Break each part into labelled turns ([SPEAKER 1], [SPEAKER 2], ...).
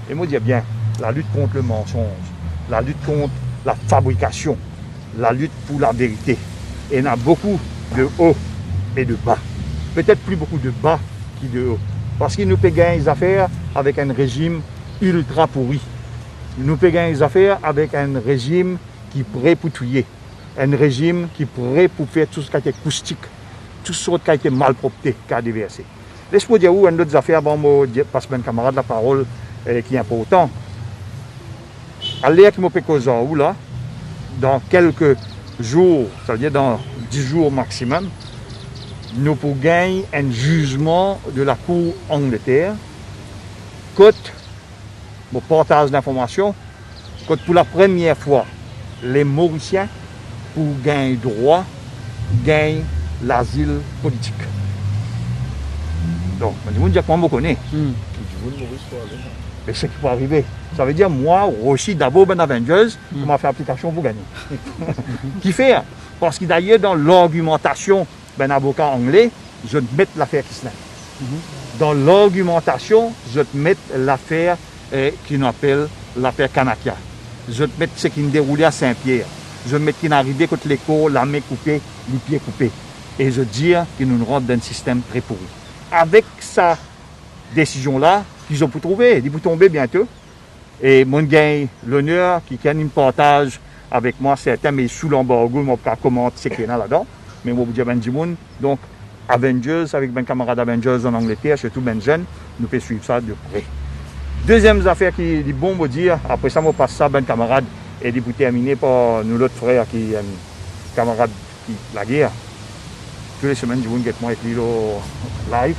[SPEAKER 1] Et moi, je dis bien, la lutte contre le mensonge, la lutte contre la fabrication, la lutte pour la vérité. Et il y en a beaucoup de haut et de bas. Peut-être plus beaucoup de bas que de haut. Parce qu'ils nous payent des affaires avec un régime ultra pourri. Ils nous payent des affaires avec un régime qui est prêt pour tuer. Un régime qui est prêt pour faire tout ce qui a été acoustique, tout ce qui a été malpropreté, qui a déversé. Laisse-moi dire où une autre affaire, bon, moi, passe mon camarade la parole qui est important. À l'heure qui m'a fait cause où là, dans quelques jours, c'est-à-dire dans 10 jours maximum, nous pourrons gagner un jugement de la Cour Angleterre, côte, mon partage d'informations, côte pour la première fois, les Mauriciens, pour gagner droit, gagnent l'asile politique. Donc, je vous dis comment vous connaissez. Mais c'est ce qui peut arriver. Ça veut dire, moi, aussi, d'abord, Ben Avengers, on m'a fait application pour gagner. Qui fait? Parce que d'ailleurs, dans l'argumentation, ben avocat anglais, je te mets l'affaire Kisner. Dans l'argumentation, je te mets l'affaire qu'on appelle l'affaire Kanakia. Je te mets ce qui me déroulait à Saint-Pierre. Je mets qui est arrivé contre l'école, la main coupée, les pieds coupés. Et je dis que nous rentrons dans un système très pourri. Avec sa décision-là, qu'ils ont pu trouver, ils vont tomber bientôt. Et mon gain, l'honneur, qui gagne un partage avec moi, certains, mais sous l'embargo, je ne peux pas commenter ce qu'il y a là-dedans. Mais je vous dis, ben, donc, Avengers, avec mes camarades Avengers en Angleterre, surtout ben jeunes, nous pouvons suivre ça de près. Deuxième affaire qui est bon, me dire, après ça, je passe ça, ben camarade, et pour terminer par nous l'autre frère qui est un camarade qui la guerre. Toutes les semaines, je vous dis moi avec lui live.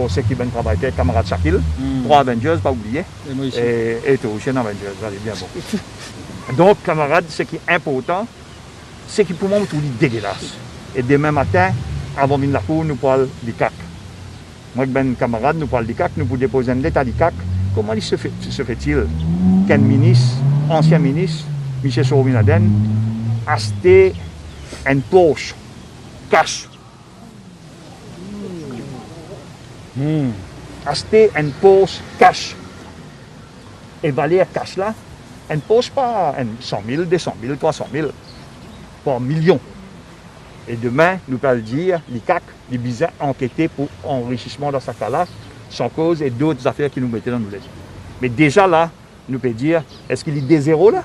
[SPEAKER 1] C'est qui ben travaille, camarade Shakil, 3 Avengers, pas oublier. Et toi aussi un Avengers, allez bien bon. Donc, camarade, ce qui est important, c'est que pour moi, tout est dégueulasse. Et demain matin, avant de venir la cour, nous parlons du CAC. Moi et ben camarade, nous parlons du CAC, nous pouvons déposer un état du CAC. Comment se fait-il qu'un ministre, ancien ministre, M. Sorovinaden, a acheté une Porsche cash? Acheter une Porsche cash. Et valeur cash là, une Porsche pas 100 000, 200 000, 300 000, pas millions. Et demain, nous allons dire, les CAC, les bizarres enquêtés pour enrichissement dans ce cas-là, sans cause et d'autres affaires qui nous mettaient dans nos légions. Mais déjà là, nous pouvons dire, est-ce qu'il y a des zéros là?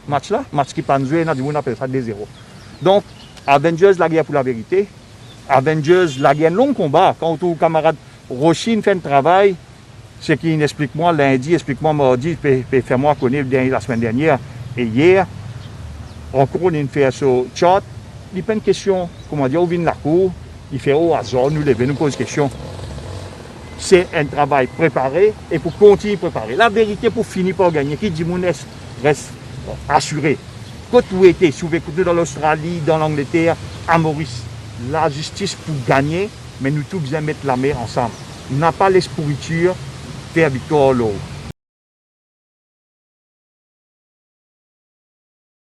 [SPEAKER 1] Match qui pas joué, on appelle ça des zéros. Donc, Avengers, la guerre pour la vérité. Avengers, la guerre, un long combat. Quand tout camarade Rochine fait un travail, ce qui explique-moi lundi, explique-moi mardi, fais-moi connaître la semaine dernière et hier, encore on fait ce chat. Il n'y a pas une question, comment dire, on vient de la cour, il fait au hasard, nous lever, nous pose question. C'est un travail préparé et pour continuer à préparer. La vérité pour finir par gagner, qui dit mon reste assuré. Quand vous étiez, si vous écoutez dans l'Australie, dans l'Angleterre, à Maurice, la justice pour gagner, mais nous tous bien mettre la main ensemble. On n'a pas l'esprit faire victoire l'eau.